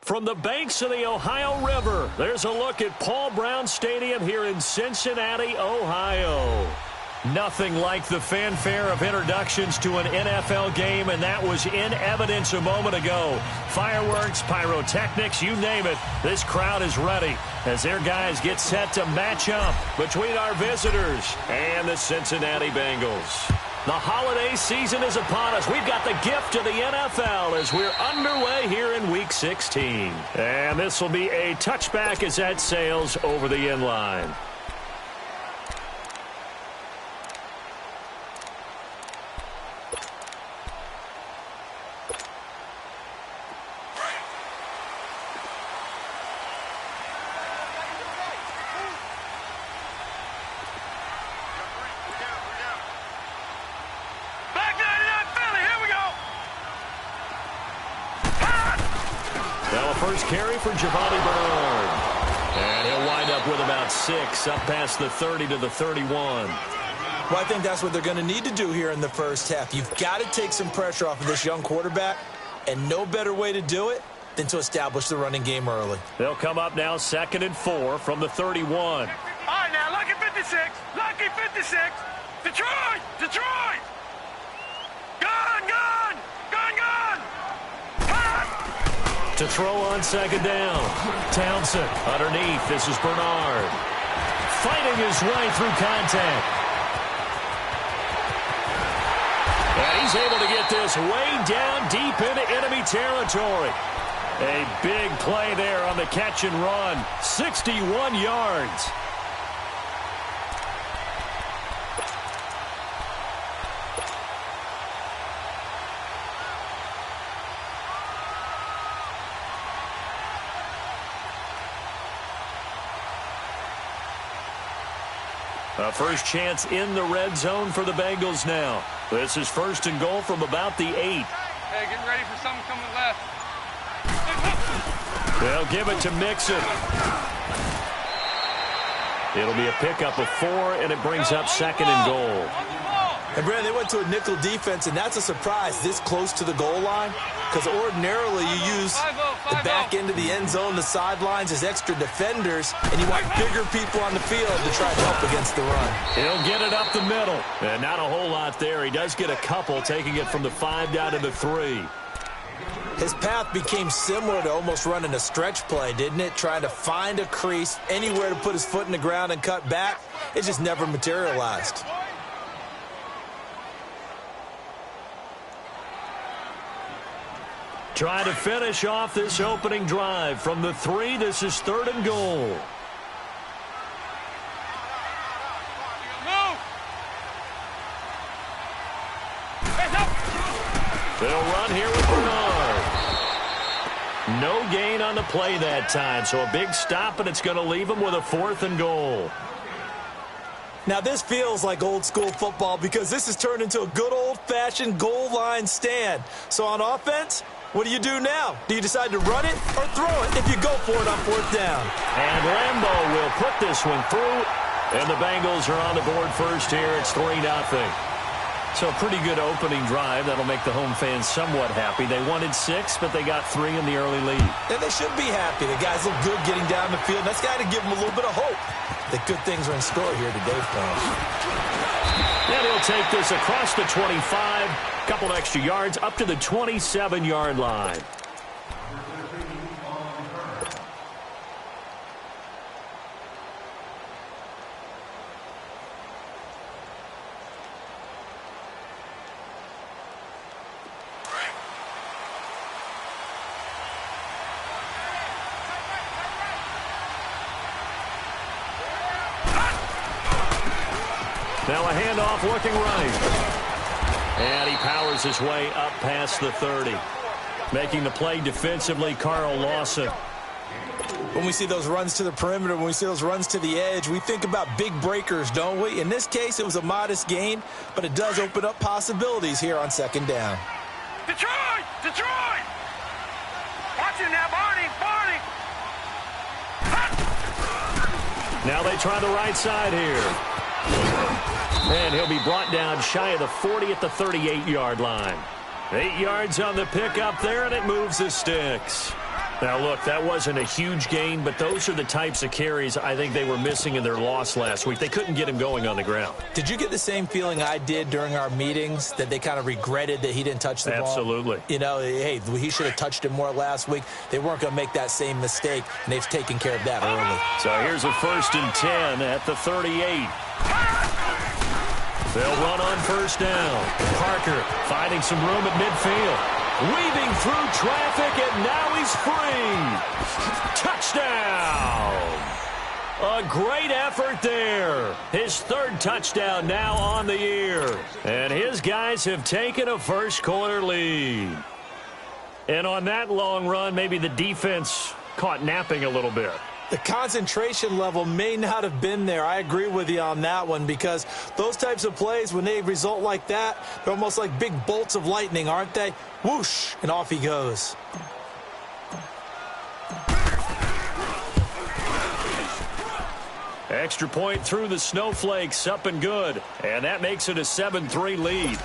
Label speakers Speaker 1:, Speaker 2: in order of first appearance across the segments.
Speaker 1: From the banks of the Ohio River, there's a look at Paul Brown Stadium here in Cincinnati, Ohio. Nothing like the fanfare of introductions to an NFL game, and that was in evidence a moment ago. Fireworks, pyrotechnics, you name it. This crowd is ready as their guys get set to match up between our visitors and the Cincinnati Bengals. The holiday season is upon us. We've got the gift of the NFL as we're underway here in Week 16. And this will be a touchback as that sails over the end line. First carry for Giovanni Bernard. And he'll wind up with about 6 up past the 30 to the 31.
Speaker 2: Well, I think that's what they're going to need to do here in the first half. You've got to take some pressure off of this young quarterback, and no better way to do it than to establish the running game early.
Speaker 1: They'll come up now 2nd and 4 from the 31.
Speaker 3: All right, now, lucky 56. Lucky 56. Detroit! Detroit! Gun! Gun! Gun! Gun!
Speaker 1: To throw on 2nd down. Townsend underneath. This is Bernard. Fighting his way through contact. And he's able to get this way down deep into enemy territory. A big play there on the catch and run. 61 yards. A first chance in the red zone for the Bengals now. This is 1st and goal from about the 8.
Speaker 3: Hey, get ready for something coming left.
Speaker 1: They'll give it to Mixon. It'll be a pickup of 4, and it brings up 2nd and goal.
Speaker 2: And, Brandon, they went to a nickel defense, and that's a surprise this close to the goal line, because ordinarily you use the back end of the end zone, the sidelines as extra defenders, and you want bigger people on the field to try to help against the run.
Speaker 1: He'll get it up the middle, and not a whole lot there. He does get a couple, taking it from the 5 down to the 3.
Speaker 2: His path became similar to almost running a stretch play, didn't it? Trying to find a crease, anywhere to put his foot in the ground and cut back. It just never materialized.
Speaker 1: Trying to finish off this opening drive from the 3. This is 3rd and goal. They'll run here with Bernard. No gain on the play that time, so a big stop, and it's going to leave him with a 4th and goal.
Speaker 2: Now, this feels like old-school football because this has turned into a good old-fashioned goal line stand. So on offense, what do you do now? Do you decide to run it or throw it if you go for it on 4th down?
Speaker 1: And Lambo will put this one through, and the Bengals are on the board first here. It's 3-0. So a pretty good opening drive. That'll make the home fans somewhat happy. They wanted 6, but they got 3 in the early lead.
Speaker 2: And they should be happy. The guys look good getting down the field. That's got to give them a little bit of hope that good things are in store here today, fellas.
Speaker 1: And he'll take this across the 25, couple extra yards up to the 27-yard line. Now a handoff looking right. And he powers his way up past the 30. Making the play defensively, Carl Lawson.
Speaker 2: When we see those runs to the perimeter, when we see those runs to the edge, we think about big breakers, don't we? In this case, it was a modest gain, but it does open up possibilities here on 2nd down.
Speaker 3: Detroit! Detroit! Watch it now, Barney! Barney!
Speaker 1: Now they try the right side here. And he'll be brought down shy of the 40 at the 38-yard line. 8 yards on the pickup there, and it moves the sticks. Now, look, that wasn't a huge gain, but those are the types of carries I think they were missing in their loss last week. They couldn't get him going on the ground.
Speaker 2: Did you get the same feeling I did during our meetings, that they kind of regretted that he didn't touch the ball?
Speaker 1: Absolutely.
Speaker 2: You know, hey, he should have touched it more last week. They weren't going to make that same mistake, and they've taken care of that early.
Speaker 1: So here's a 1st and 10 at the 38. They'll run on 1st down. Parker finding some room at midfield. Weaving through traffic, and now he's free. Touchdown! A great effort there. His 3rd touchdown now on the year. And his guys have taken a first-quarter lead. And on that long run, maybe the defense caught napping a little bit.
Speaker 2: The concentration level may not have been there. I agree with you on that one, because those types of plays, when they result like that, they're almost like big bolts of lightning, aren't they? Whoosh, and off he goes.
Speaker 1: Extra point through the snowflakes, up and good. And that makes it a 7-3 lead.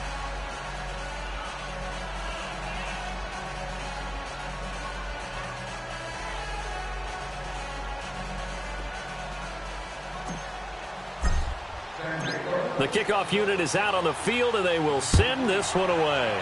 Speaker 1: The kickoff unit is out on the field, and they will send this one away.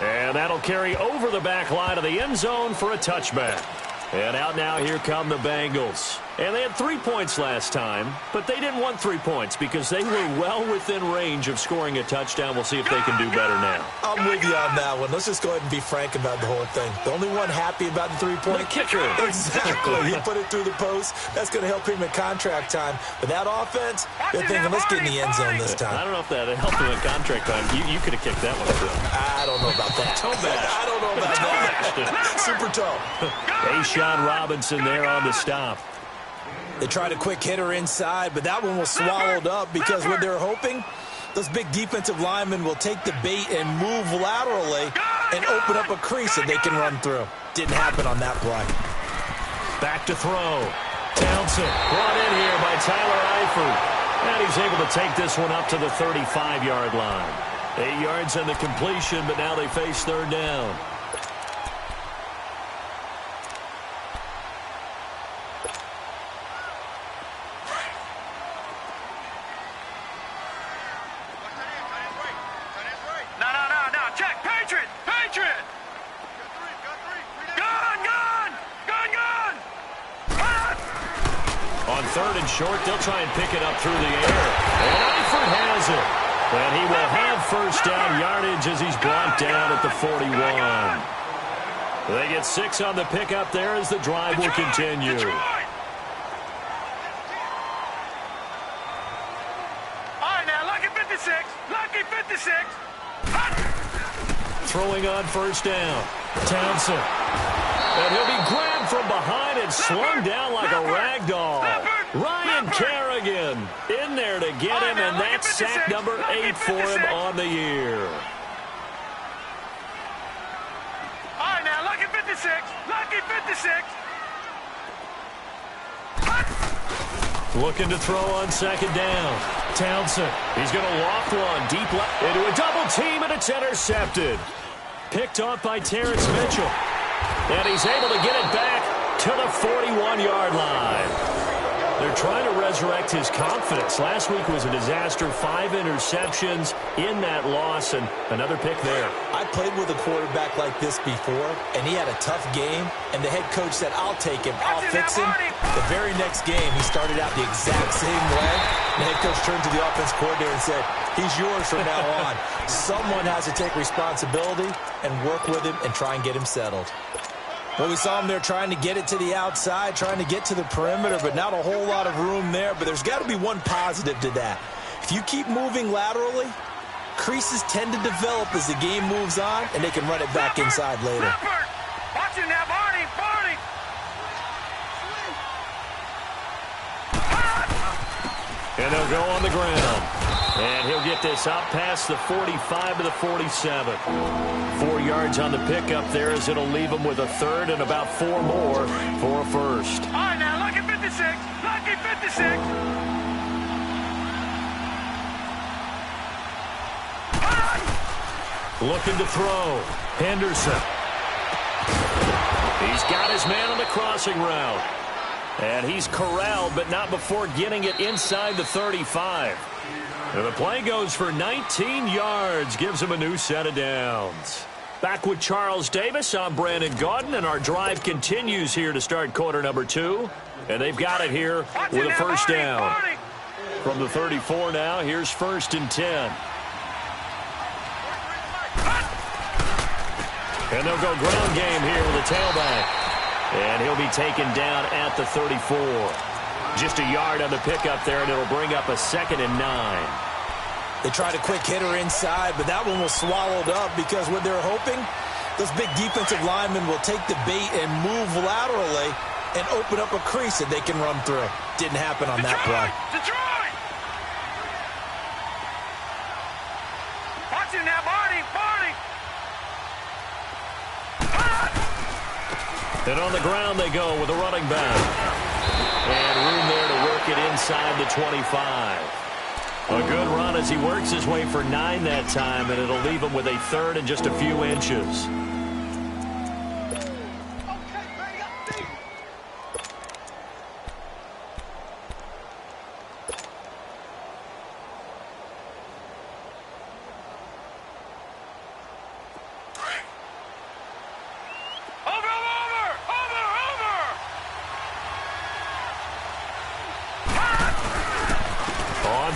Speaker 1: And that'll carry over the back line of the end zone for a touchback. And out now, here come the Bengals. And they had 3 points last time, but they didn't want 3 points because they were well within range of scoring a touchdown. We'll see if they can do better now.
Speaker 2: I'm with you on that one. Let's just go ahead and be frank about the whole thing. The only one happy about the 3-point
Speaker 1: kicker.
Speaker 2: Exactly. He put it through the post. That's going to help him in contract time. But that offense, they're thinking, let's get in the end zone this time.
Speaker 1: I don't know if that helped him in contract time. You could have kicked that one through.
Speaker 2: I don't know about that.
Speaker 1: Toe bash.
Speaker 2: I don't know about that. Super toe.
Speaker 1: A'Shawn Robinson there on the stop.
Speaker 2: They tried a quick hitter inside, but that one was swallowed up because what they're hoping, those big defensive linemen will take the bait and move laterally and open up a crease that they can run through. Didn't happen on that play.
Speaker 1: Back to throw. Townsend brought in here by Tyler Eifert. And he's able to take this one up to the 35-yard line. 8 yards on the completion, but now they face 3rd down. Short, they'll try and pick it up through the air. And Eifert has it. And he will have 1st down yardage as he's brought down at the 41. They get 6 on the pickup there as the drive will continue.
Speaker 3: All right, now, lucky 56. Lucky 56.
Speaker 1: Throwing on 1st down. Townsend. And he'll be grabbed from behind and slung down like a rag doll. Ryan Kerrigan in there to get him, and that's sack number 8 for him on the year.
Speaker 3: All right, now, lucky 56. Lucky 56.
Speaker 1: Looking to throw on 2nd down. Townsend. He's going to loft one deep left into a double team, and it's intercepted. Picked off by Terrence Mitchell. And he's able to get it back to the 41-yard line. They're trying to resurrect his confidence. Last week was a disaster. 5 interceptions in that loss, and another pick there.
Speaker 2: I played with a quarterback like this before, and he had a tough game, and the head coach said, I'll take him, I'll fix him. The very next game, he started out the exact same way. The head coach turned to the offense coordinator and said, he's yours from now on. Someone has to take responsibility and work with him and try and get him settled. Well, we saw him there trying to get it to the outside, trying to get to the perimeter, but not a whole lot of room there. But there's got to be one positive to that. If you keep moving laterally, creases tend to develop as the game moves on, and they can run it back inside later.
Speaker 3: Watch him now, Barney! Barney!
Speaker 1: And they'll go on the ground. And he'll get this up past the 45 to the 47. 4 yards on the pickup there as it'll leave him with a 3rd and about 4 more for a 1st.
Speaker 3: All right, now, lucky 56. Lucky 56.
Speaker 1: Looking to throw. Henderson. He's got his man on the crossing route. And he's corralled, but not before getting it inside the 35. And the play goes for 19 yards, gives him a new set of downs. Back with Charles Davis, I'm Brandon Gaudin, and our drive continues here to start quarter number 2. And they've got it here with a first down. From the 34 now, here's 1st and 10. And they'll go ground game here with a tailback. And he'll be taken down at the 34. Just a yard on the pickup there, and it'll bring up a 2nd and 9.
Speaker 2: They tried a quick hitter inside, but that one was swallowed up because what they're hoping, those big defensive linemen will take the bait and move laterally and open up a crease that they can run through. Didn't happen on that play.
Speaker 3: Detroit! Watching that body, body!
Speaker 1: And on the ground they go with a running back. And room there to work it inside the 25. A good run as he works his way for 9 that time, and it'll leave him with a 3rd and just a few inches.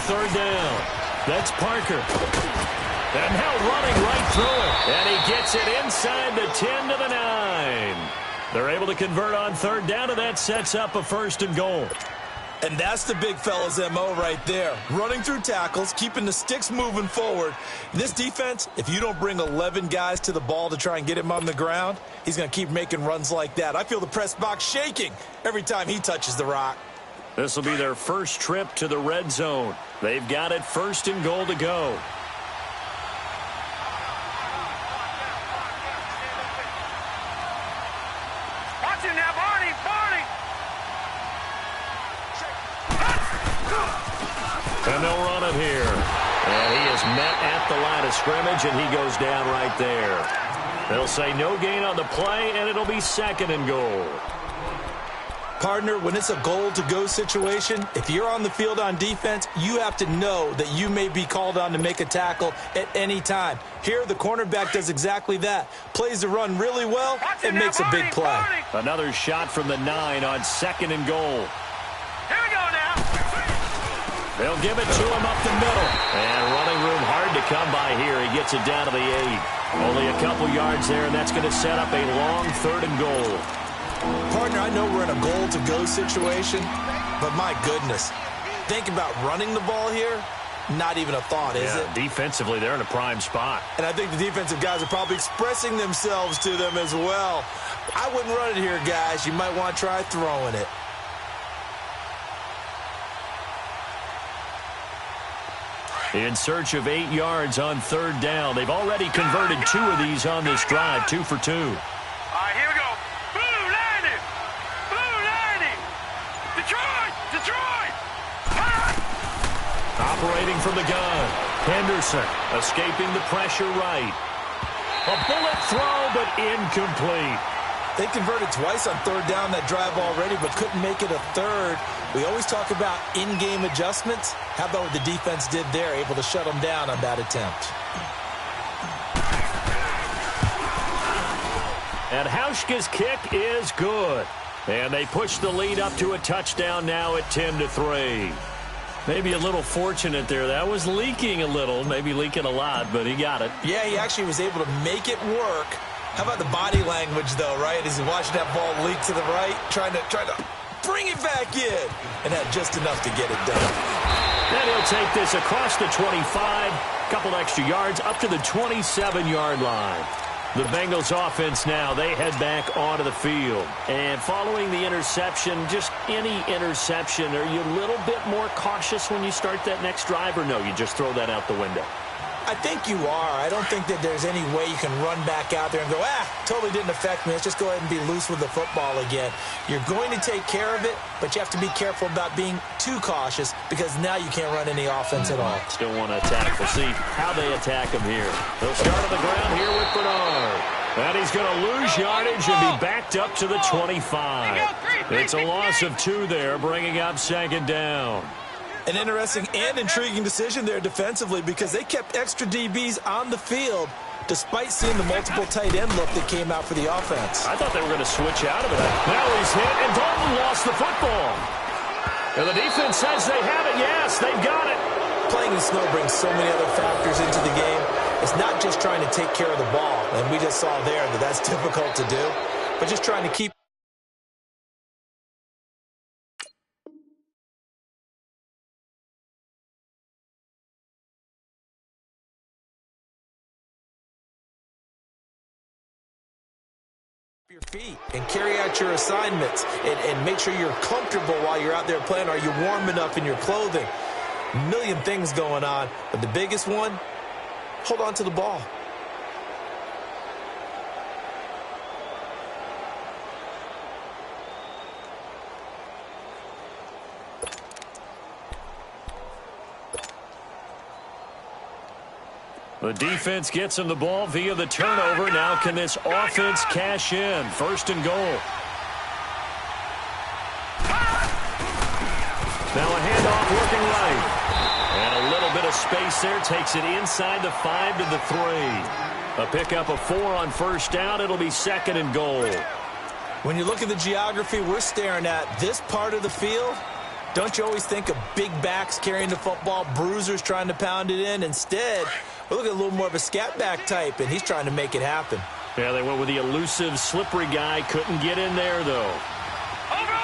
Speaker 1: Third down. That's Parker. And now running right through it. And he gets it inside the 10 to the 9. They're able to convert on 3rd down, and that sets up a 1st and goal.
Speaker 2: And that's the big fella's MO right there. Running through tackles, keeping the sticks moving forward. This defense, if you don't bring 11 guys to the ball to try and get him on the ground, he's going to keep making runs like that. I feel the press box shaking every time he touches the rock.
Speaker 1: This will be their first trip to the red zone. They've got it 1st and goal to go.
Speaker 3: Watching that body, body!
Speaker 1: And they'll run it here. And he is met at the line of scrimmage, and he goes down right there. They'll say no gain on the play, and it'll be 2nd and goal.
Speaker 2: Partner, when it's a goal-to-go situation, if you're on the field on defense, you have to know that you may be called on to make a tackle at any time. Here, the cornerback does exactly that. Plays the run really well and makes a big play.
Speaker 1: Another shot from the 9 on 2nd and goal.
Speaker 3: Here we go now.
Speaker 1: They'll give it to him up the middle. And running room hard to come by here. He gets it down to the 8. Only a couple yards there, and that's going to set up a long 3rd and goal.
Speaker 2: Partner, I know we're in a goal-to-go situation, but my goodness, think about running the ball here. Not even a thought, is it?
Speaker 1: Defensively, they're in a prime spot.
Speaker 2: And I think the defensive guys are probably expressing themselves to them as well. I wouldn't run it here, guys. You might want to try throwing it.
Speaker 1: In search of 8 yards on 3rd down. They've already converted 2 of these on this drive, 2 for 2.
Speaker 3: All right, here we go. Blue landing! Blue landing! Detroit! Detroit!
Speaker 1: Operating from the gun. Henderson escaping the pressure right. A bullet throw, but incomplete.
Speaker 2: They converted twice on 3rd down that drive already, but couldn't make it a 3rd. We always talk about in-game adjustments. How about what the defense did there, able to shut them down on that attempt?
Speaker 1: And Hauschka's kick is good. And they push the lead up to a touchdown now at 10-3. Maybe a little fortunate there. That was leaking a little, maybe leaking a lot, but he got it.
Speaker 2: Yeah, he actually was able to make it work. How about the body language, though, right? As he's watching that ball leak to the right, trying to bring it back in, and had just enough to get it done.
Speaker 1: Then he'll take this across the 25, a couple extra yards, up to the 27-yard line. The Bengals offense now, they head back onto the field. And following the interception, just any interception, are you a little bit more cautious when you start that next drive, or no, you just throw that out the window?
Speaker 2: I think you are. I don't think that there's any way you can run back out there and go, totally didn't affect me. Let's just go ahead and be loose with the football again. You're going to take care of it, but you have to be careful about being too cautious because now you can't run any offense at all.
Speaker 1: Still want to attack. We'll see how they attack him here. They'll start on the ground here with Bernard. And he's going to lose yardage and be backed up to the 25. It's a loss of 2 there, bringing up 2nd down.
Speaker 2: An interesting and intriguing decision there defensively because they kept extra DBs on the field despite seeing the multiple tight end look that came out for the offense.
Speaker 1: I thought they were going to switch out of it. Now he's hit, and Dalton lost the football. And the defense says they have it. Yes, they've got it.
Speaker 2: Playing in snow brings so many other factors into the game. It's not just trying to take care of the ball, and we just saw there that that's difficult to do, but just trying to keep your feet and carry out your assignments and make sure you're comfortable while you're out there playing. Are you warm enough in your clothing? A million things going on, but the biggest one, hold on to the ball.
Speaker 1: The defense gets him the ball via the turnover. Now can this offense cash in? 1st and goal. Now a handoff working right. And a little bit of space there. Takes it inside the 5 to the 3. A pickup of 4 on 1st down. It'll be 2nd and goal.
Speaker 2: When you look at the geography we're staring at, this part of the field, don't you always think of big backs carrying the football, bruisers trying to pound it in? Instead, we look at a little more of a scat back type, and he's trying to make it happen.
Speaker 1: Yeah, they went with the elusive, slippery guy. Couldn't get in there, though.
Speaker 3: Over!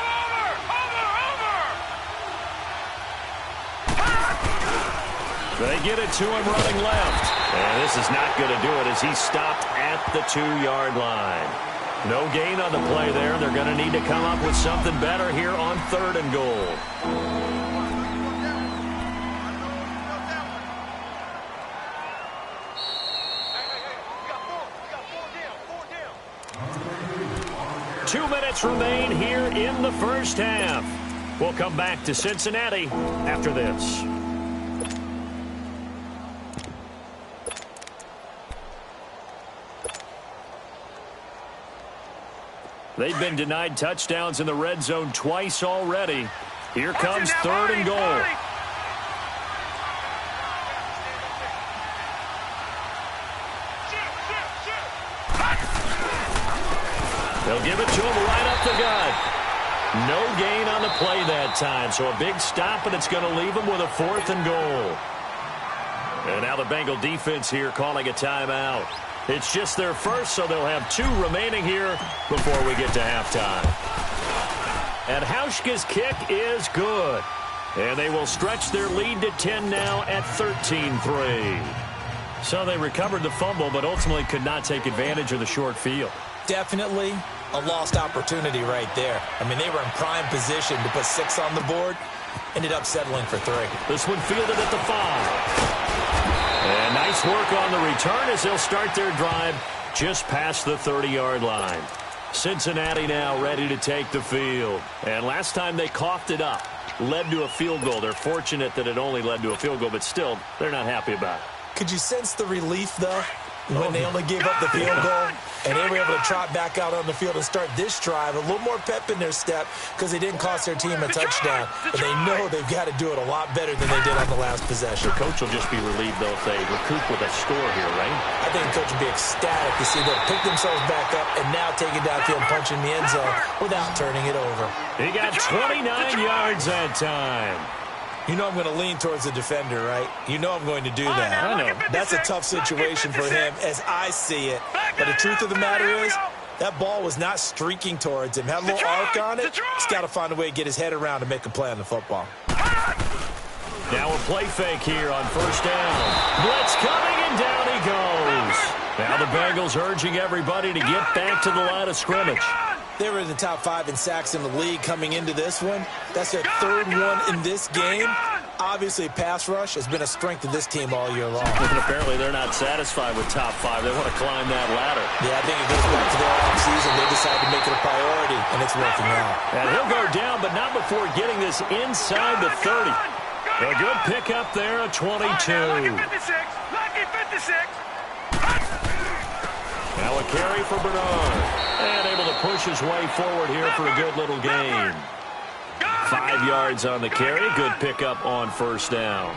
Speaker 1: They get it to him running left. And this is not going to do it as he's stopped at the 2-yard line. No gain on the play there. They're going to need to come up with something better here on 3rd and goal.
Speaker 3: Down.
Speaker 1: 2 minutes remain here in the 1st half. We'll come back to Cincinnati after this. They've been denied touchdowns in the red zone twice already. Here comes 3rd and goal. They'll give it to him right up the gut. No gain on the play that time, so a big stop, and it's going to leave him with a 4th and goal. And now the Bengal defense here calling a timeout. It's just their first, so they'll have 2 remaining here before we get to halftime. And Hauschka's kick is good. And they will stretch their lead to 10 now at 13-3. So they recovered the fumble, but ultimately could not take advantage of the short field.
Speaker 2: Definitely a lost opportunity right there. I mean, they were in prime position to put 6 on the board. Ended up settling for 3.
Speaker 1: This one fielded at the 5. And nice work on the return as they'll start their drive just past the 30-yard line. Cincinnati now ready to take the field. And last time they coughed it up, led to a field goal. They're fortunate that it only led to a field goal, but still, they're not happy about it.
Speaker 2: Could you sense the relief, though, when they only gave up the field goal? And they were able to trot back out on the field and start this drive. A little more pep in their step because they didn't cost their team a touchdown. But they know they've got to do it a lot better than they did on the last possession.
Speaker 1: The coach will just be relieved, though, if they recoup with a score here, right?
Speaker 2: I think the coach will be ecstatic to see them pick themselves back up and now take it downfield and punch in the end zone without turning it over.
Speaker 1: He got 29 yards that time.
Speaker 2: You know I'm going to lean towards the defender, right? You know I'm going to do that.
Speaker 1: I know.
Speaker 2: That's a tough situation for him as I see it. But the truth of the matter is, that ball was not streaking towards him. Had a little arc on it. He's got to find a way to get his head around and make a play on the football.
Speaker 1: Now a play fake here on 1st down. Blitz coming, and down he goes. Now the Bengals urging everybody to get back to the line of scrimmage.
Speaker 2: They were in the top 5 in sacks in the league coming into this one. That's their 3rd one in this game. Obviously, pass rush has been a strength of this team all year long.
Speaker 1: And apparently they're not satisfied with top 5. They want to climb that ladder.
Speaker 2: Yeah, I think it goes back to their offseason. They decided to make it a priority, and it's working out.
Speaker 1: And he'll go down, but not before getting this inside the 30. A good pickup there, a 22.
Speaker 3: Lucky 56. Lucky 56.
Speaker 1: Now a carry for Bernard. And able to push his way forward here for a good little gain. 5 yards on the carry. Good pickup on first down.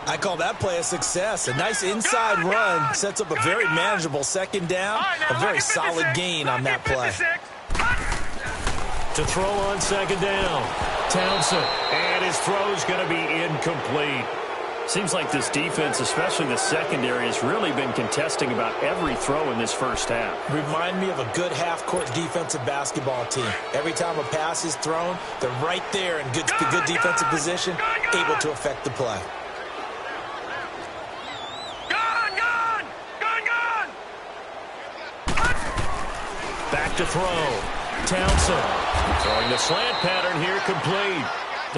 Speaker 2: I call that play a success. A nice inside run sets up a very manageable second down. A very solid gain on that play.
Speaker 1: To throw on second down. Townsend. And his throw's going to be incomplete. Seems like this defense, especially the secondary, has really been contesting about every throw in this first half.
Speaker 2: Remind me of a good half-court defensive basketball team. Every time a pass is thrown, they're right there in good defensive position, able to affect the play.
Speaker 1: Back to throw. Townsend throwing the slant pattern here, complete.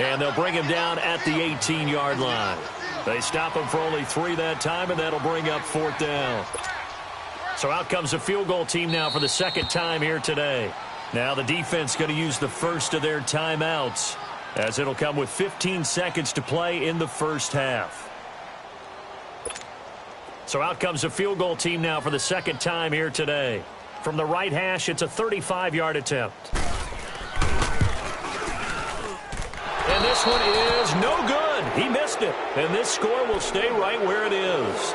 Speaker 1: And they'll bring him down at the 18-yard line. They stop him for only 3 that time, and that'll bring up 4th down. So out comes the field goal team now for the second time here today. Now the defense going to use the first of their timeouts, as it'll come with 15 seconds to play in the first half. So out comes the field goal team now for the second time here today. From the right hash, it's a 35-yard attempt. And this one is no good. He missed it. And this score will stay right where it is.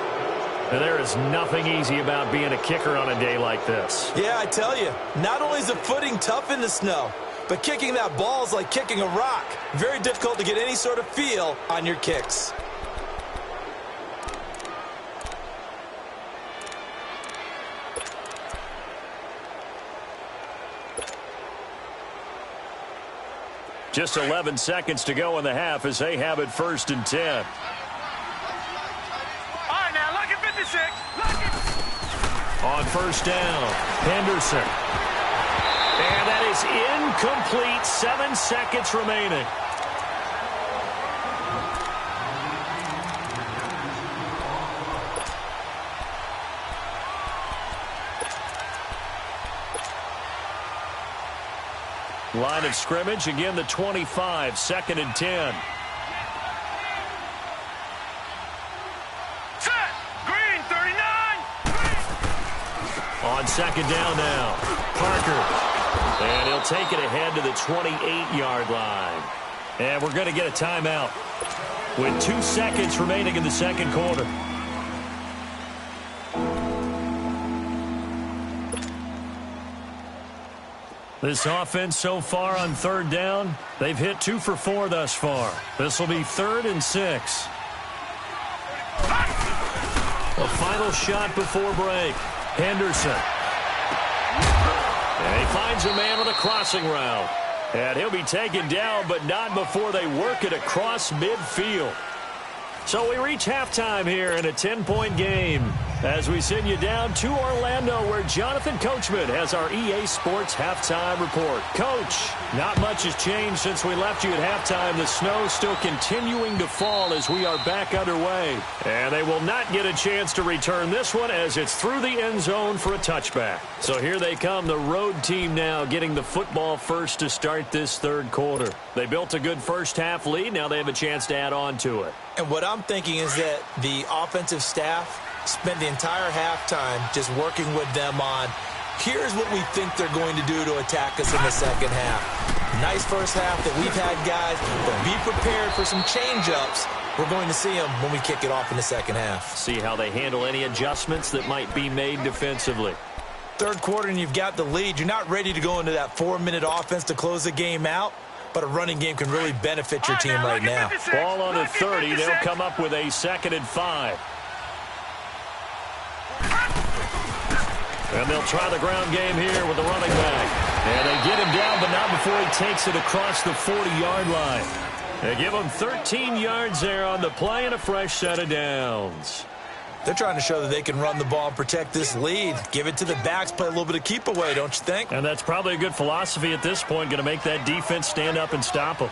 Speaker 1: And there is nothing easy about being a kicker on a day like this.
Speaker 2: Yeah, I tell you, not only is the footing tough in the snow, but kicking that ball is like kicking a rock. Very difficult to get any sort of feel on your kicks.
Speaker 1: Just 11 seconds to go in the half as they have it 1st and 10.
Speaker 3: All right, now, lucky 56. Lucky.
Speaker 1: On first down, Henderson. And that is incomplete. 7 seconds remaining. Line of scrimmage, again the 25, 2nd and 10.
Speaker 3: Set. Green, 39.
Speaker 1: On second down now, Parker. And he'll take it ahead to the 28-yard line. And we're going to get a timeout with 2 seconds remaining in the second quarter. This offense so far on 3rd down, they've hit 2 for 4 thus far. This will be 3rd and 6. A final shot before break. Henderson. And he finds a man on a crossing route. And he'll be taken down, but not before they work it across midfield. So we reach halftime here in a 10-point game as we send you down to Orlando, where Jonathan Coachman has our EA Sports halftime report. Coach, not much has changed since we left you at halftime. The snow still continuing to fall as we are back underway. And they will not get a chance to return this one as it's through the end zone for a touchback. So here they come, the road team now getting the football first to start this 3rd quarter. They built a good first half lead. Now they have a chance to add on to it.
Speaker 2: And what I'm thinking is that the offensive staff spent the entire halftime just working with them on, here's what we think they're going to do to attack us in the second half. Nice first half that we've had, guys, but be prepared for some change-ups. We're going to see them when we kick it off in the second half.
Speaker 1: See how they handle any adjustments that might be made defensively.
Speaker 2: 3rd quarter and you've got the lead. You're not ready to go into that 4-minute offense to close the game out, but a running game can really benefit your team right now.
Speaker 1: Ball on the 30. They'll come up with a 2nd and 5. And they'll try the ground game here with the running back. And they get him down, but not before he takes it across the 40-yard line. They give him 13 yards there on the play and a fresh set of downs.
Speaker 2: They're trying to show that they can run the ball and protect this lead. Give it to the backs, play a little bit of keep away, don't you think?
Speaker 1: And that's probably a good philosophy at this point, going to make that defense stand up and stop them.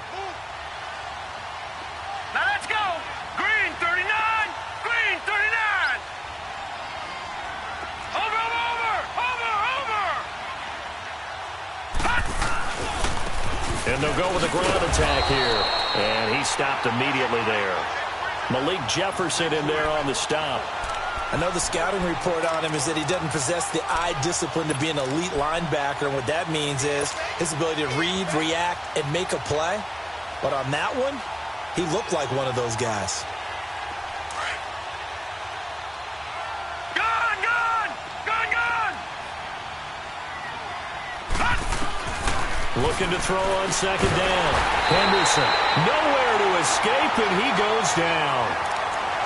Speaker 3: Now
Speaker 1: And they'll go with a ground attack here. And he stopped immediately there. Malik Jefferson in there on the stop.
Speaker 2: I know the scouting report on him is that he doesn't possess the eye discipline to be an elite linebacker. And what that means is his ability to read, react, and make a play. But on that one, he looked like one of those guys.
Speaker 1: Looking to throw on second down. Henderson, nowhere to escape, and he goes down.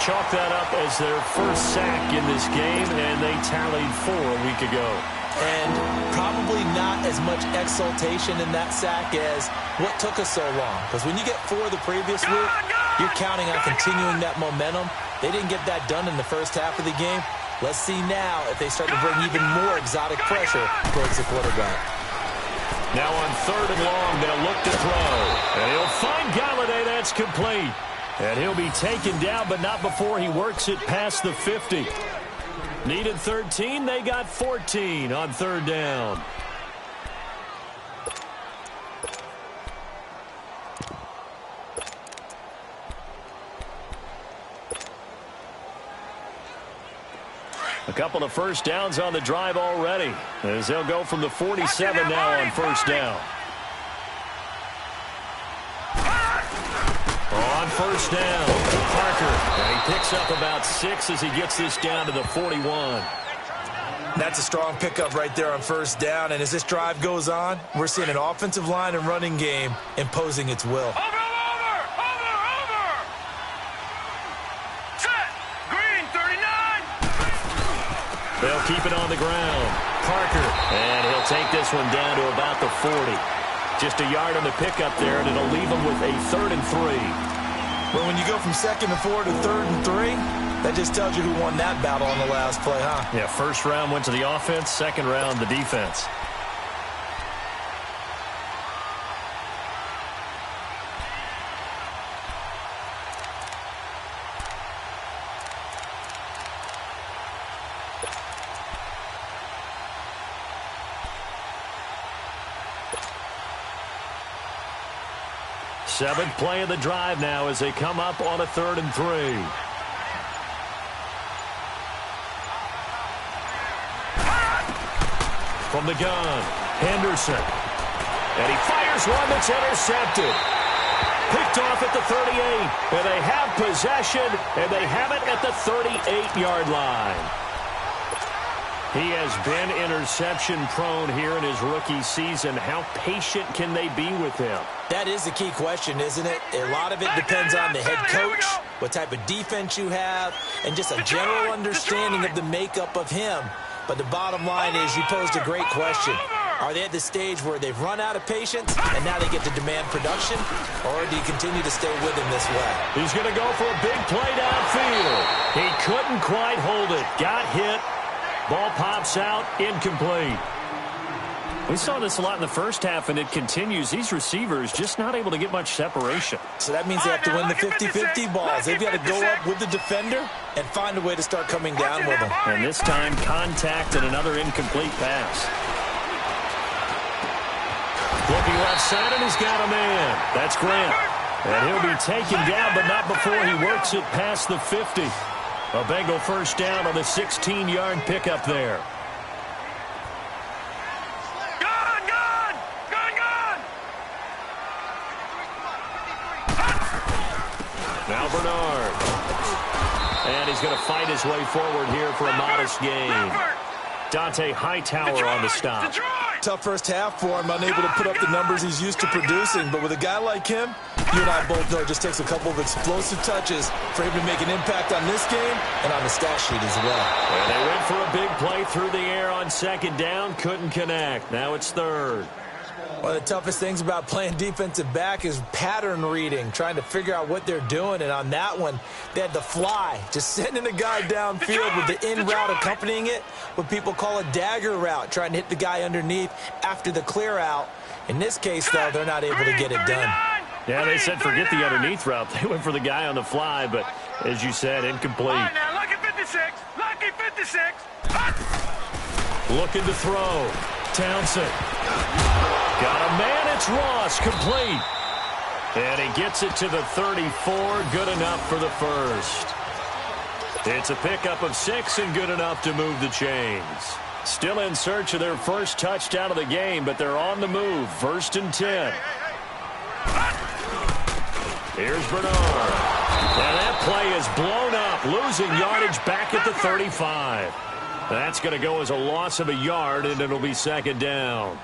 Speaker 1: Chalk that up as their first sack in this game, and they tallied 4 a week ago.
Speaker 2: And probably not as much exultation in that sack as what took us so long. Because when you get 4 the previous week, you're counting on continuing that momentum. They didn't get that done in the first half of the game. Let's see now if they start to bring even more exotic pressure towards the quarterback.
Speaker 1: Now on 3rd and long, they'll look to throw. And he'll find Galladay. That's complete. And he'll be taken down, but not before he works it past the 50. Needed 13. They got 14 on 3rd down. A couple of first downs on the drive already, as they'll go from the 47 now on 1st down. On 1st down, Parker, and he picks up about 6 as he gets this down to the 41.
Speaker 2: That's a strong pickup right there on 1st down, and as this drive goes on, we're seeing an offensive line and running game imposing its will.
Speaker 1: They'll keep it on the ground. Parker, and he'll take this one down to about the 40. Just a yard on the pickup there, and it'll leave him with a 3rd and 3.
Speaker 2: Well, when you go from 2nd and 4 to 3rd and 3, that just tells you who won that battle on the last play, huh?
Speaker 1: Yeah, 1st round went to the offense, 2nd round the defense. Seventh play of the drive now as they come up on a 3rd and 3. From the gun, Henderson. And he fires one that's intercepted. Picked off at the 38. And they have possession, and they have it at the 38-yard line. He has been interception-prone here in his rookie season. How patient can they be with him?
Speaker 2: That is the key question, isn't it? A lot of it depends on the head coach, what type of defense you have, and just a general understanding of the makeup of him. But the bottom line is you posed a great question. Are they at the stage where they've run out of patience and now they get to demand production? Or do you continue to stay with him this way?
Speaker 1: He's going to go for a big play downfield. He couldn't quite hold it. Got hit. Ball pops out, incomplete. We saw this a lot in the first half, and it continues. These receivers just not able to get much separation.
Speaker 2: So that means they have to win the 50-50 balls. They've got to go up with the defender and find a way to start coming down with them.
Speaker 1: And this time, contact and another incomplete pass. Looking left side, and he's got a man. That's Grant. And he'll be taken down, but not before he works it past the 50. A Bengal first down on the 16-yard pickup there. Now Bernard. And he's going to fight his way forward here for a modest gain. Dante Hightower on the stop.
Speaker 2: Tough first half for him, unable to put up the numbers he's used to producing. But with a guy like him, you and I both know it just takes a couple of explosive touches for him to make an impact on this game and on the stat sheet as well.
Speaker 1: And they went for a big play through the air on 2nd down. Couldn't connect. Now it's 3rd.
Speaker 2: One of the toughest things about playing defensive back is pattern reading, trying to figure out what they're doing. And on that one, they had the fly, just sending a guy downfield with the in route accompanying it, what people call a dagger route, trying to hit the guy underneath after the clear out. In this case, though, they're not able to get it done.
Speaker 1: Yeah, they said forget the underneath route. They went for the guy on the fly, but as you said, incomplete.
Speaker 3: All right, now, lucky 56. Lucky 56.
Speaker 1: Looking to throw. Townsend. Got a man. It's Ross. Complete. And he gets it to the 34. Good enough for the first. It's a pickup of 6 and good enough to move the chains. Still in search of their first touchdown of the game, but they're on the move. 1st and 10. Here's Bernard. And that play is blown up, losing yardage back at the 35. That's going to go as a loss of a yard, and it'll be 2nd down.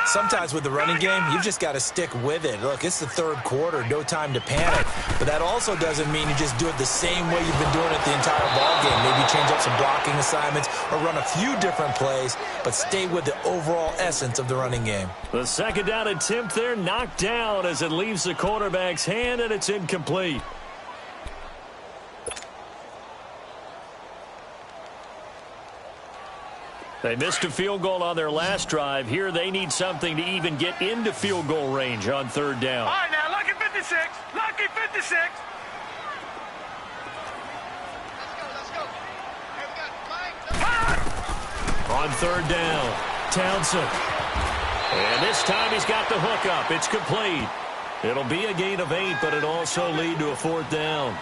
Speaker 2: Sometimes with the running game, you've just got to stick with it. Look, it's the 3rd quarter, no time to panic. But that also doesn't mean you just do it the same way you've been doing it the entire ball game. Maybe change up some blocking assignments or run a few different plays, but stay with the overall essence of the running game.
Speaker 1: The 2nd down attempt there knocked down as it leaves the quarterback's hand, and it's incomplete. They missed a field goal on their last drive. Here they need something to even get into field goal range on 3rd down.
Speaker 3: All right, now, lucky 56. Lucky 56. Let's go.
Speaker 1: On 3rd down, Townsend. And this time he's got the hook up. It's complete. It'll be a gain of 8, but it'll also lead to a 4th down.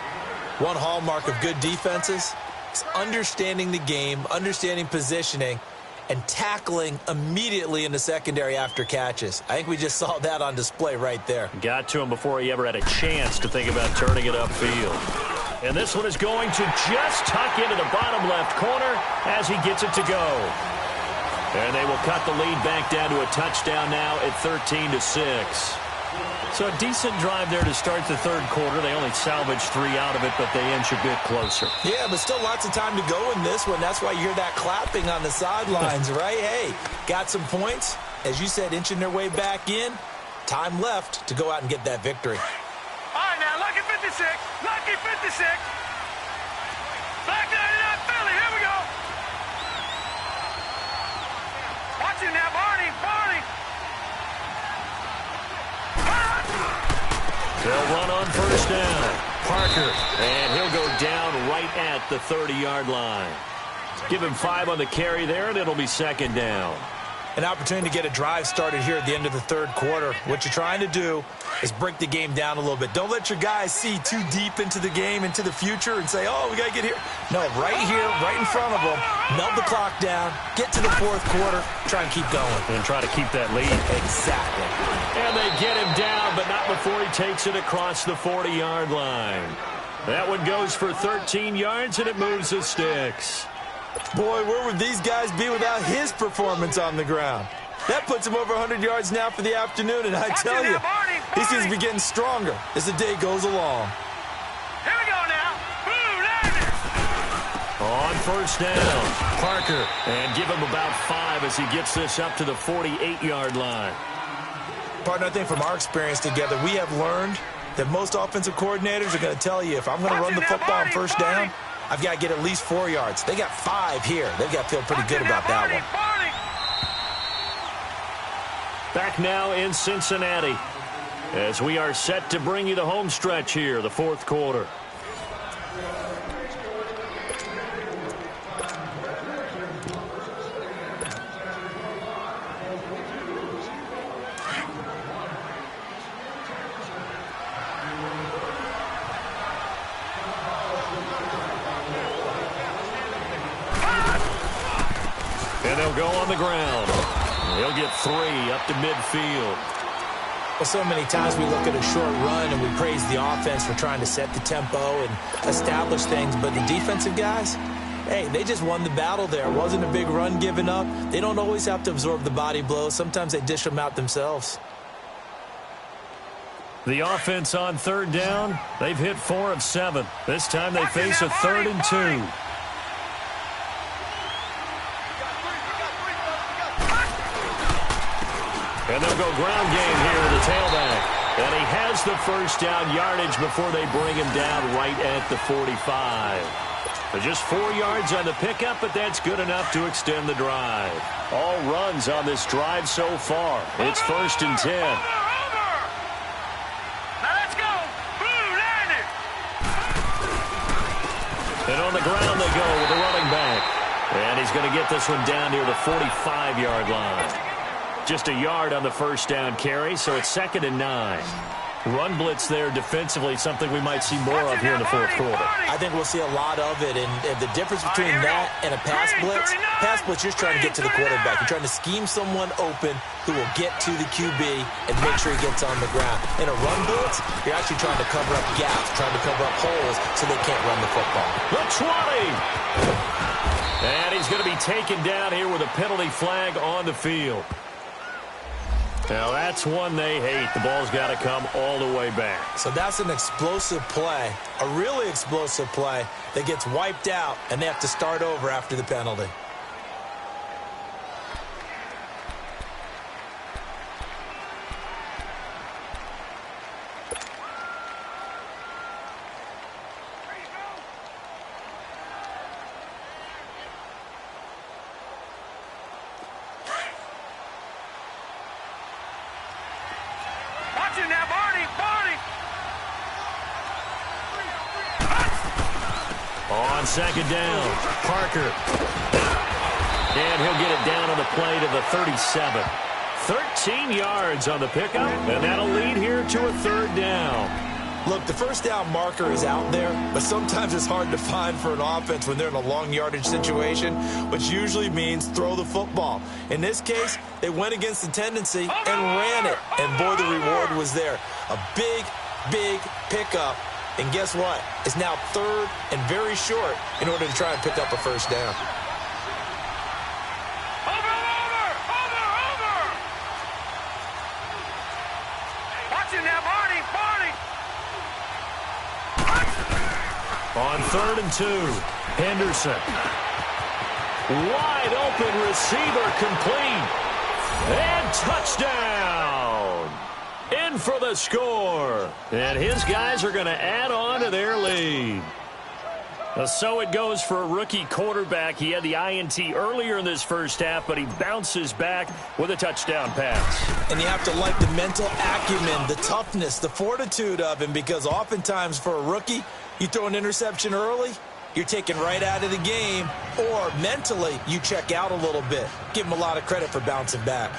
Speaker 2: One hallmark of good defenses is understanding the game, understanding positioning, and tackling immediately in the secondary after catches. I think we just saw that on display right there.
Speaker 1: Got to him before he ever had a chance to think about turning it upfield. And this one is going to just tuck into the bottom left corner as he gets it to go. And they will cut the lead back down to a touchdown now at 13-6. So a decent drive there to start the 3rd quarter. They only salvaged 3 out of it, but they inch a bit closer.
Speaker 2: Yeah, but still lots of time to go in this one. That's why you hear that clapping on the sidelines, right? Hey, got some points. As you said, inching their way back in. Time left to go out and get that victory.
Speaker 3: All right, now, lucky 56. Lucky 56. Back 99 Philly. Here we go. Watch it now, Barney. Barney.
Speaker 1: They'll run on 1st down. Parker, and he'll go down right at the 30-yard line. Give him 5 on the carry there, and it'll be 2nd down.
Speaker 2: An opportunity to get a drive started here at the end of the 3rd quarter. What you're trying to do is break the game down a little bit. Don't let your guys see too deep into the game, into the future, and say, oh, we got to get here. No, right here, right in front of them, melt the clock down, get to the 4th quarter, try and keep going.
Speaker 1: And try to keep that lead.
Speaker 2: Exactly.
Speaker 1: And they get him down, but not before he takes it across the 40-yard line. That one goes for 13 yards, and it moves the sticks.
Speaker 2: Boy, where would these guys be without his performance on the ground? That puts him over 100 yards now for the afternoon, and I tell you, he seems to be getting stronger as the day goes along.
Speaker 3: Here we go now. Boo, landed.
Speaker 1: On 1st down, Parker, and give him about 5 as he gets this up to the 48-yard line.
Speaker 2: Partner, I think from our experience together, we have learned that most offensive coordinators are going to tell you, if I'm going to run the football on 1st down, I've got to get at least 4 yards. They got 5 here. They've got to feel pretty good about that one.
Speaker 1: Back now in Cincinnati as we are set to bring you the home stretch here, the 4th quarter. And they'll go on the ground. He'll get 3 up to midfield.
Speaker 2: Well, so many times we look at a short run and we praise the offense for trying to set the tempo and establish things, but the defensive guys, hey, they just won the battle there. It wasn't a big run given up. They don't always have to absorb the body blows. Sometimes they dish them out themselves.
Speaker 1: The offense on 3rd down, they've hit 4 of 7. This time they face a 3rd and 2. And they'll go ground game here to the tailback. And he has the 1st down yardage before they bring him down right at the 45. But just 4 yards on the pickup, but that's good enough to extend the drive. All runs on this drive so far. It's 1st and 10.
Speaker 3: Now let's go. Blue landed.
Speaker 1: And on the ground they go with the running back. And he's going to get this one down near the 45-yard line. Just a yard on the first down carry, so it's 2nd and 9. Run blitz there defensively, something we might see more of here in the fourth quarter.
Speaker 2: I think we'll see a lot of it, and the difference between that and a pass blitz, you're trying to get to the quarterback. You're trying to scheme someone open who will get to the QB and make sure he gets on the ground. In a run blitz, you're actually trying to cover up gaps, trying to cover up holes so they can't run the football.
Speaker 1: The 20! And he's going to be taken down here with a penalty flag on the field. Now, that's one they hate. The ball's got to come all the way back.
Speaker 2: So that's an explosive play, a really explosive play that gets wiped out, and they have to start over after the penalty.
Speaker 1: On 2nd down, Parker. And he'll get it down on the play to the 37. 13 yards on the pickup, and that'll lead here to a 3rd down.
Speaker 2: Look, the first down marker is out there, but sometimes it's hard to find for an offense when they're in a long yardage situation, which usually means throw the football. In this case, they went against the tendency and ran it, and boy, the reward was there. A big, big pickup. And guess what? It's now 3rd and very short in order to try and pick up a first down.
Speaker 3: Over! Watch it now, Barney!
Speaker 1: On 3rd and 2, Henderson. Wide open receiver complete. And touchdown! In for the score. And his guys are going to add on to their lead. So it goes for a rookie quarterback. He had the INT earlier in this first half, but he bounces back with a touchdown pass.
Speaker 2: And you have to like the mental acumen, the toughness, the fortitude of him, because oftentimes for a rookie, you throw an interception early, you're taken right out of the game, or mentally you check out a little bit. Give him a lot of credit for bouncing back.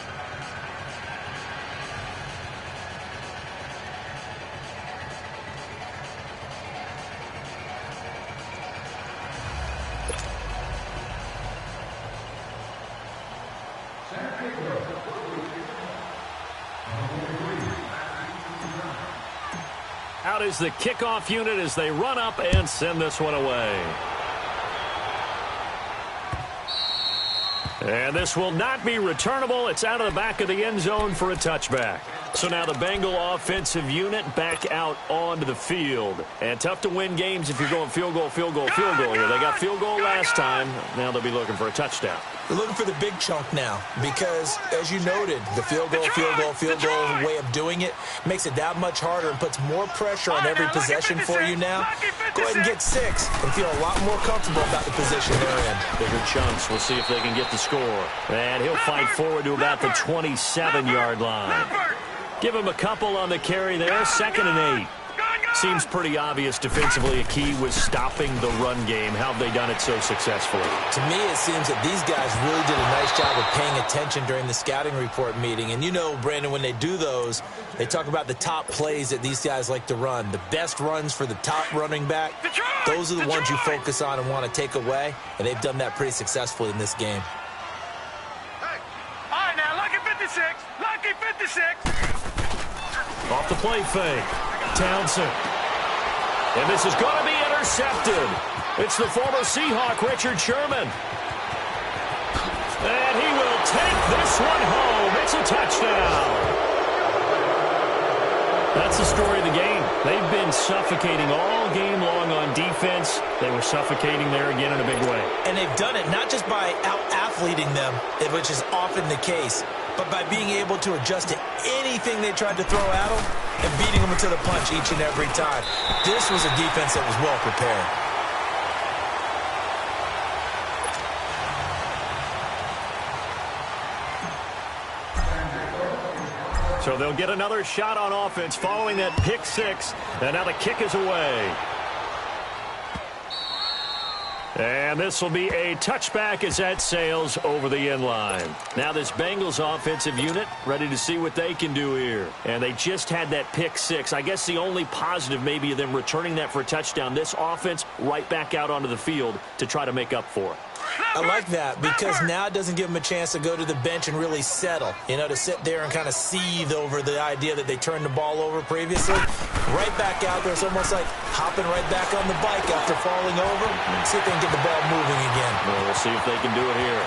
Speaker 1: Out is the kickoff unit as they run up and send this one away. And this will not be returnable. It's out of the back of the end zone for a touchback. So now the Bengal offensive unit back out onto the field. And tough to win games if you're going field goal here. They got field goal last time. Now they'll be looking for a touchdown.
Speaker 2: They're looking for the big chunk now because, as you noted, the field goal way of doing it makes it that much harder and puts more pressure on every possession for you now. Go ahead and get 6 and feel a lot more comfortable about the position they're in.
Speaker 1: Bigger chunks. We'll see if they can get the score. And he'll fight forward to about the 27-yard line. Give him a couple on the carry there. 2nd and 8. Seems pretty obvious defensively a key was stopping the run game. How have they done it so successfully?
Speaker 2: To me, it seems that these guys really did a nice job of paying attention during the scouting report meeting. And you know, Brandon, when they do those, they talk about the top plays that these guys like to run. The best runs for the top running back, those are the ones you focus on and want to take away. And they've done that pretty successfully in this game.
Speaker 3: All right, now, lucky 56. Lucky 56.
Speaker 1: Off the play fake. Townsend. And this is going to be intercepted. It's the former Seahawk, Richard Sherman. And he will take this one home. It's a touchdown. That's the story of the game. They've been suffocating all game long on defense. They were suffocating there again in a big way.
Speaker 2: And they've done it not just by out-athleting them, which is often the case, but by being able to adjust to anything they tried to throw at them and beating them to the punch each and every time. This was a defense that was well prepared.
Speaker 1: So they'll get another shot on offense following that pick 6, and now the kick is away. And this will be a touchback as that sails over the end line. Now this Bengals offensive unit ready to see what they can do here. And they just had that pick six. I guess the only positive maybe of them returning that for a touchdown. This offense right back out onto the field to try to make up for it.
Speaker 2: I like that because now it doesn't give them a chance to go to the bench and really settle, to sit there and kind of seethe over the idea that they turned the ball over previously. Right back out there. It's almost like hopping right back on the bike after falling over. See if they can get the ball moving again.
Speaker 1: Well, we'll see if they can do it here.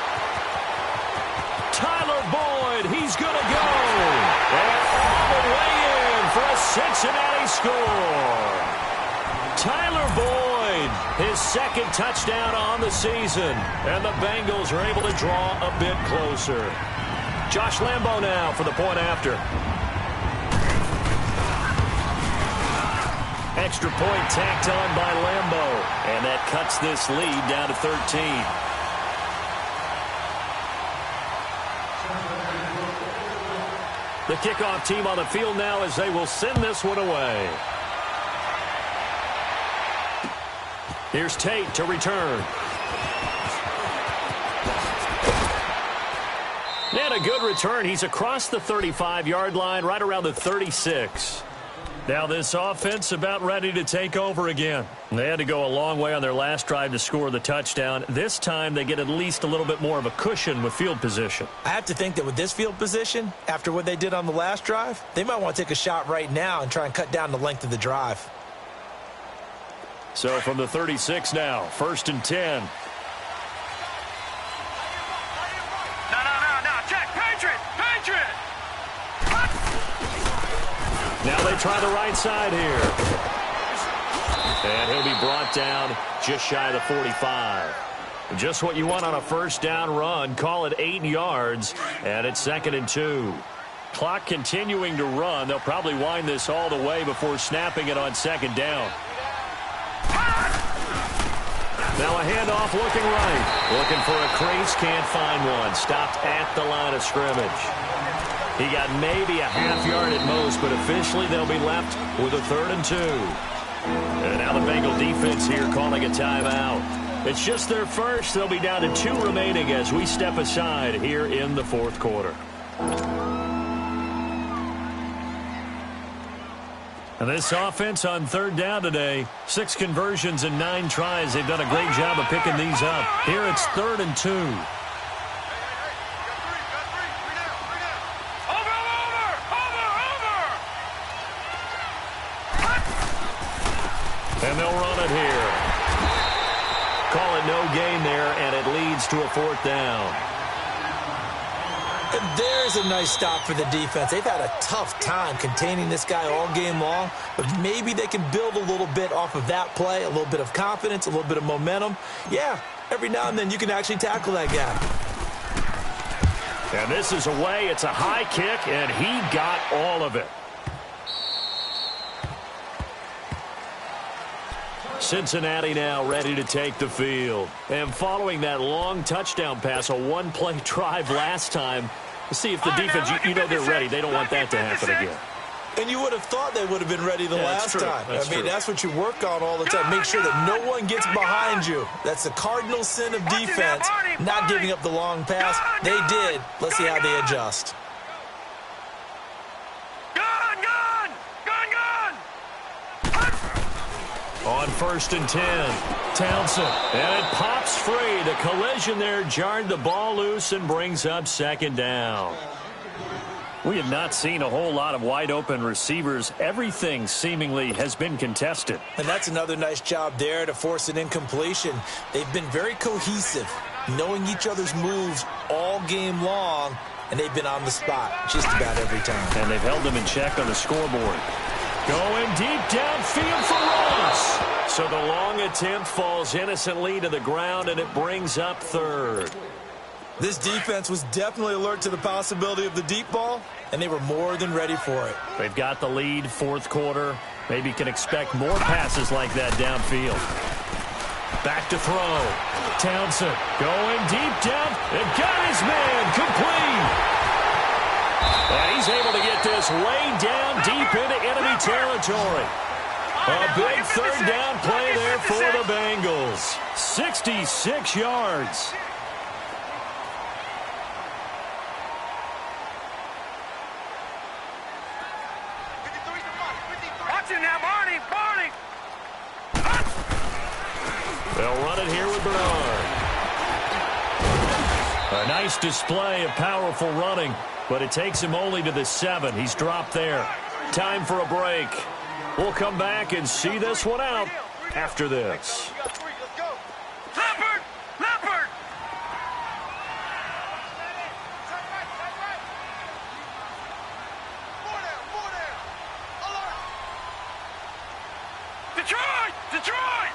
Speaker 1: Tyler Boyd, he's going to go. And all the way in for a Cincinnati score. Tyler Boyd, his second touchdown on the season. And the Bengals are able to draw a bit closer. Josh Lambo now for the point after. Extra point tacked on by Lambo. And that cuts this lead down to 13. The kickoff team on the field now as they will send this one away. Here's Tate to return. And a good return. He's across the 35-yard line, right around the 36. Now this offense about ready to take over again. They had to go a long way on their last drive to score the touchdown. This time they get at least a little bit more of a cushion with field position.
Speaker 2: I have to think that with this field position, after what they did on the last drive, they might want to take a shot right now and try and cut down the length of the drive.
Speaker 1: So from the 36 now, 1st and 10.
Speaker 3: No. Check. Patriot.
Speaker 1: Now they try the right side here. And he'll be brought down just shy of the 45. Just what you want on a first down run. Call it 8 yards. And it's 2nd and 2. Clock continuing to run. They'll probably wind this all the way before snapping it on 2nd down. Now a handoff looking right. Looking for a crease, can't find one. Stopped at the line of scrimmage. He got maybe a half yard at most, but officially they'll be left with a 3rd and 2. And now the Bengal defense here calling a timeout. It's just their first. They'll be down to 2 remaining as we step aside here in the 4th quarter. And this offense on 3rd down today, 6 conversions and 9 tries. They've done a great job of picking these up. Here it's 3rd and 2. And they'll run it here. Call it no gain there, and it leads to a 4th down.
Speaker 2: And there's a nice stop for the defense. They've had a tough time containing this guy all game long, but maybe they can build a little bit off of that play, a little bit of confidence, a little bit of momentum. Yeah, every now and then you can actually tackle that guy.
Speaker 1: And this is away. It's a high kick, and he got all of it. Cincinnati now ready to take the field. And following that long touchdown pass, a one-play drive last time, let's see if the defense, you know they're ready. They don't want that to happen again.
Speaker 2: And you would have thought they would have been ready the last time. That's what you work on all the time. Make sure that no one gets behind you. That's the cardinal sin of defense, not giving up the long pass. They did. Let's see how they adjust.
Speaker 1: On 1st and 10, Townsend, and it pops free. The collision there jarred the ball loose and brings up 2nd down. We have not seen a whole lot of wide-open receivers. Everything seemingly has been contested.
Speaker 2: And that's another nice job there to force an incompletion. They've been very cohesive, knowing each other's moves all game long, and they've been on the spot just about every time.
Speaker 1: And they've held them in check on the scoreboard. Going deep downfield for Ross. So the long attempt falls innocently to the ground, and it brings up 3rd.
Speaker 2: This defense was definitely alert to the possibility of the deep ball, and they were more than ready for it.
Speaker 1: They've got the lead, 4th quarter. Maybe can expect more passes like that downfield. Back to throw. Townsend going deep down and got his man complete. And he's able to get this way down deep into enemy territory. A big third down play there for the Bengals. 66 yards.
Speaker 3: Watch it now, Barney.
Speaker 1: They'll run it here with Bernard. A nice display of powerful running, but it takes him only to the 7. He's dropped there. Time for a break. We'll come back and see this one out after this.
Speaker 3: Leopard! Detroit!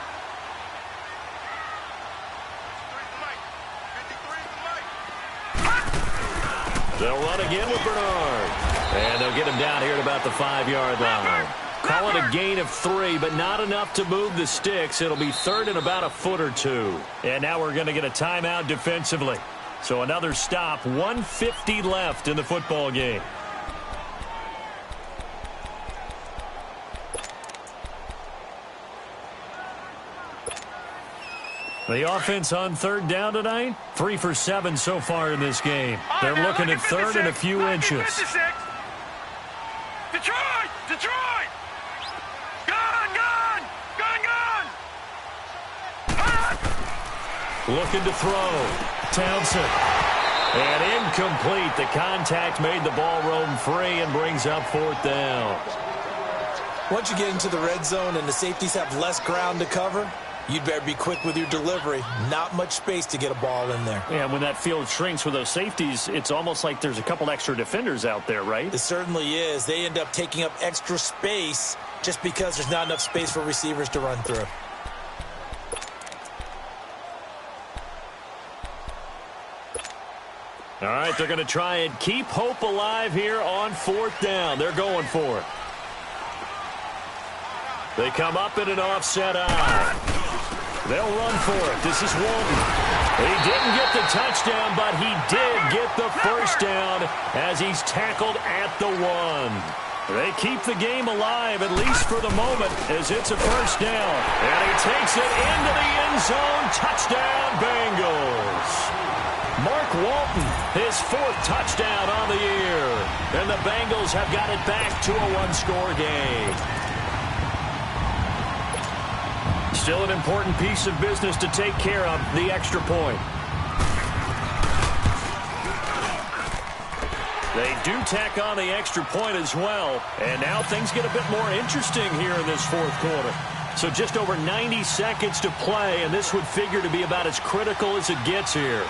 Speaker 1: They'll run again with Bernard. And they'll get him down here at about the 5-yard line. Call it a gain of 3, but not enough to move the sticks. It'll be third and about a foot or 2. And now we're going to get a timeout defensively. So another stop, 1:50 left in the football game. The offense on third down tonight, 3 for 7 so far in this game. They're looking at third and a few inches.
Speaker 3: Detroit! Gun!
Speaker 1: Looking to throw. Townsend. And incomplete. The contact made the ball roam free and brings up 4th down.
Speaker 2: Once you get into the red zone and the safeties have less ground to cover, you'd better be quick with your delivery. Not much space to get a ball in there.
Speaker 1: Yeah, when that field shrinks with those safeties, it's almost like there's a couple extra defenders out there, right?
Speaker 2: It certainly is. They end up taking up extra space just because there's not enough space for receivers to run through.
Speaker 1: All right, they're going to try and keep hope alive here on 4th down. They're going for it. They come up in an offset eye. They'll run for it. This is Walton. He didn't get the touchdown, but he did get the first down as he's tackled at the 1. They keep the game alive, at least for the moment, as it's a first down. And he takes it into the end zone. Touchdown, Bengals. Mark Walton, his 4th touchdown on the year. And the Bengals have got it back to a 1-score game. Still an important piece of business to take care of, the extra point. They do tack on the extra point as well. And now things get a bit more interesting here in this 4th quarter. So just over 90 seconds to play, and this would figure to be about as critical as it gets here.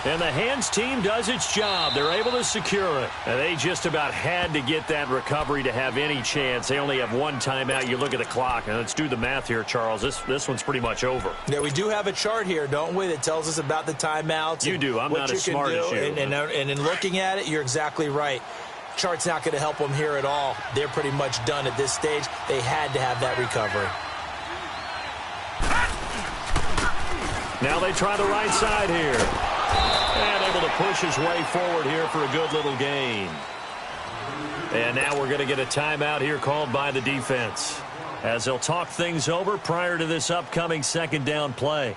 Speaker 1: And the hands team does its job. They're able to secure it. And they just about had to get that recovery to have any chance. They only have 1 timeout. You look at the clock. And let's do the math here, Charles. This one's pretty much over.
Speaker 2: Yeah, we do have a chart here, don't we, that tells us about the timeouts.
Speaker 1: You do. I'm not as smart as you.
Speaker 2: And in looking at it, you're exactly right. Chart's not going to help them here at all. They're pretty much done at this stage. They had to have that recovery.
Speaker 1: Now they try the right side here. And able to push his way forward here for a good little gain. And now we're going to get a timeout here called by the defense, as they'll talk things over prior to this upcoming 2nd down play.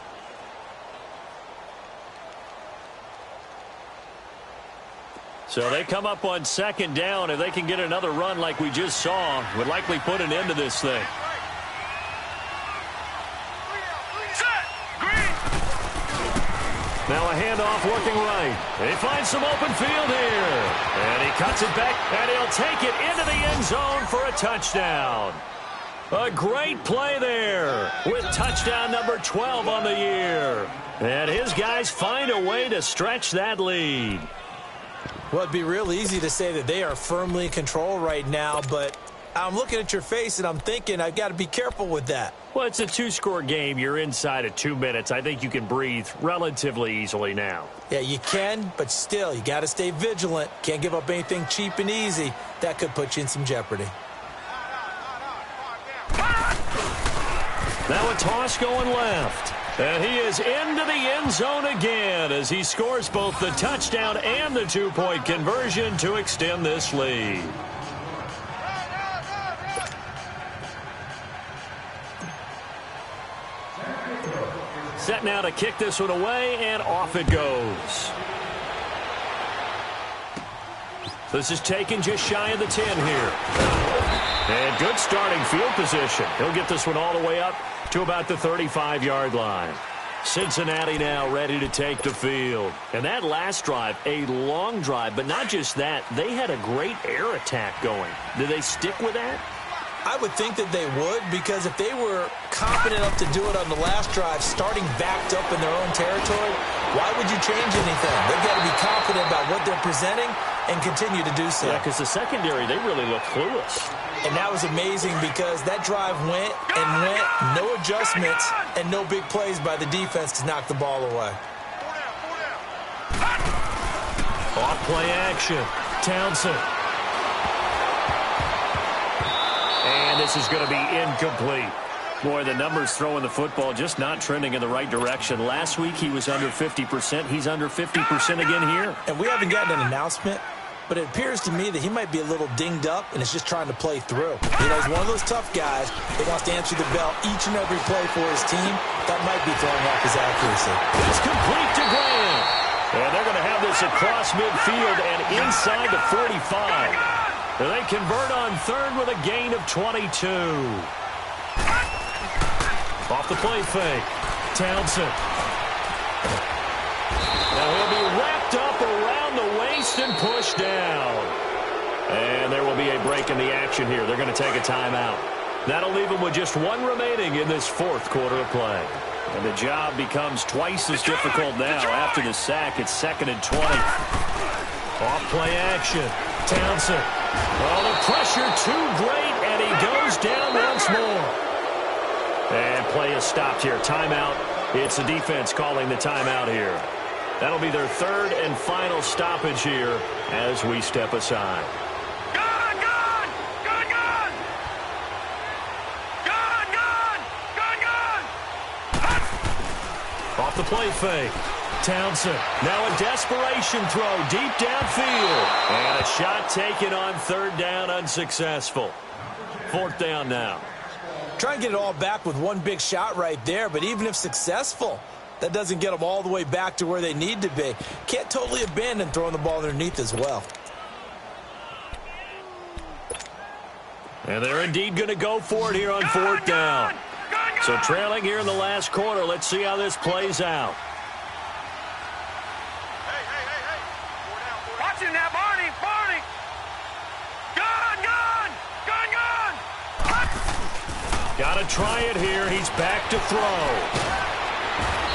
Speaker 1: So they come up on 2nd down. If they can get another run like we just saw, would likely put an end to this thing. Now a handoff looking right. He finds some open field here. And he cuts it back, and he'll take it into the end zone for a touchdown. A great play there with touchdown number 12 on the year. And his guys find a way to stretch that lead.
Speaker 2: Well, it'd be real easy to say that they are firmly in control right now, but I'm looking at your face, and I'm thinking I've got to be careful with that.
Speaker 1: Well, it's a 2-score game. You're inside of 2 minutes. I think you can breathe relatively easily now.
Speaker 2: Yeah, you can, but still, you got to stay vigilant. Can't give up anything cheap and easy. That could put you in some jeopardy.
Speaker 1: Now a toss going left. And he is into the end zone again as he scores both the touchdown and the two-point conversion to extend this lead. Set now to kick this one away, and off it goes. This is taken just shy of the 10 here. And good starting field position. He'll get this one all the way up to about the 35-yard line. Cincinnati now ready to take the field. And that last drive, a long drive, but not just that. They had a great air attack going. Do they stick with that?
Speaker 2: I would think that they would, because if they were confident enough to do it on the last drive, starting backed up in their own territory, why would you change anything? They've got to be confident about what they're presenting and continue to do so.
Speaker 1: Yeah, because the secondary, they really look clueless.
Speaker 2: And that was amazing because that drive went and went, no adjustments, and no big plays by the defense to knock the ball away.
Speaker 1: Off play action. Townsend. And this is going to be incomplete. Boy, the numbers throwing the football just not trending in the right direction. Last week he was under 50%. He's under 50% again here.
Speaker 2: And we haven't gotten an announcement, but it appears to me that he might be a little dinged up and is just trying to play through. You know, he's one of those tough guys that wants to answer the bell each and every play for his team. That might be throwing off his accuracy.
Speaker 1: It's complete to Graham. And they're going to have this across midfield and inside the 45. And they convert on third with a gain of 22. Off the play fake. Townsend. Now he'll be wrapped up around the waist and pushed down. And there will be a break in the action here. They're going to take a timeout. That'll leave them with just one remaining in this fourth quarter of play. And the job becomes twice as difficult now after the sack. It's 2nd and 20. Off play action. Townsend. Well, the pressure too great, and he goes down once more. And play is stopped here. Timeout. It's the defense calling the timeout here. That'll be their third and final stoppage here as we step aside.
Speaker 3: Gun, gun! Gun, gun! Gun, gun! Gun, gun!
Speaker 1: Off the play fake. Townsend. Now a desperation throw deep downfield. And a shot taken on third down, unsuccessful. Fourth down now.
Speaker 2: Try and get it all back with one big shot right there, but even if successful, that doesn't get them all the way back to where they need to be. Can't totally abandon throwing the ball underneath as well.
Speaker 1: And they're indeed going to go for it here on fourth down. So trailing here in the last quarter. Let's see how this plays out.
Speaker 3: Watch him now, Barney! Barney! Gun, gun! Gun, gun!
Speaker 1: Got to try it here. He's back to throw.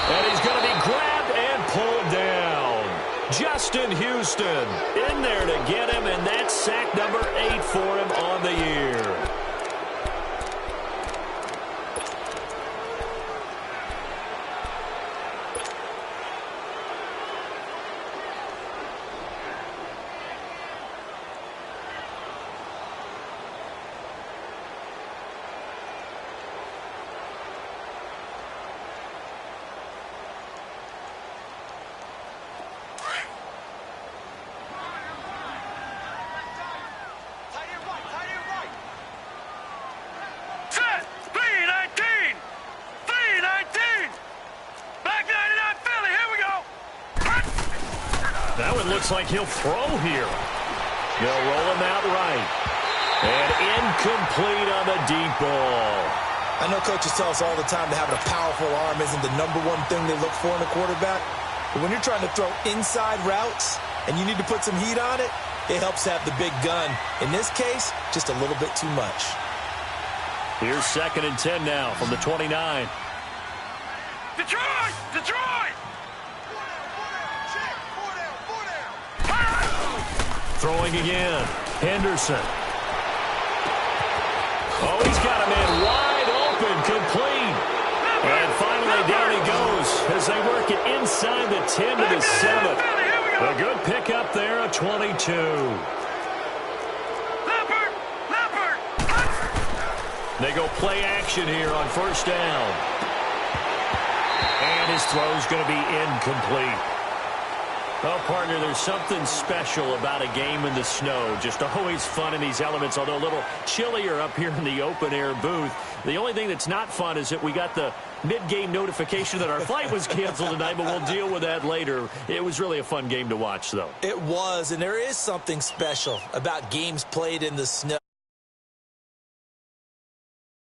Speaker 1: And he's going to be grabbed and pulled down. Justin Houston in there to get him, and that's sack number 8 for him on the year. Looks like he'll throw here. They'll roll him out right. And incomplete on the deep ball.
Speaker 2: I know coaches tell us all the time that having a powerful arm isn't the number one thing they look for in a quarterback. But when you're trying to throw inside routes and you need to put some heat on it, it helps have the big gun. In this case, just a little bit too much.
Speaker 1: Here's 2nd and 10 now from the 29.
Speaker 3: Detroit! Detroit!
Speaker 1: Throwing again. Henderson. Oh, he's got a man wide open, complete. And finally down he goes as they work it inside the 10 to the 7. A good pickup there, a 22. They go play action here on first down. his throw's going to be incomplete. Well, partner, there's something special about a game in the snow. Just always fun in these elements, although a little chillier up here in the open-air booth. The only thing that's not fun is that we got the mid-game notification that our flight was canceled tonight, but we'll deal with that later. It was really a fun game to watch, though.
Speaker 2: It was, and there is something special about games played in the snow.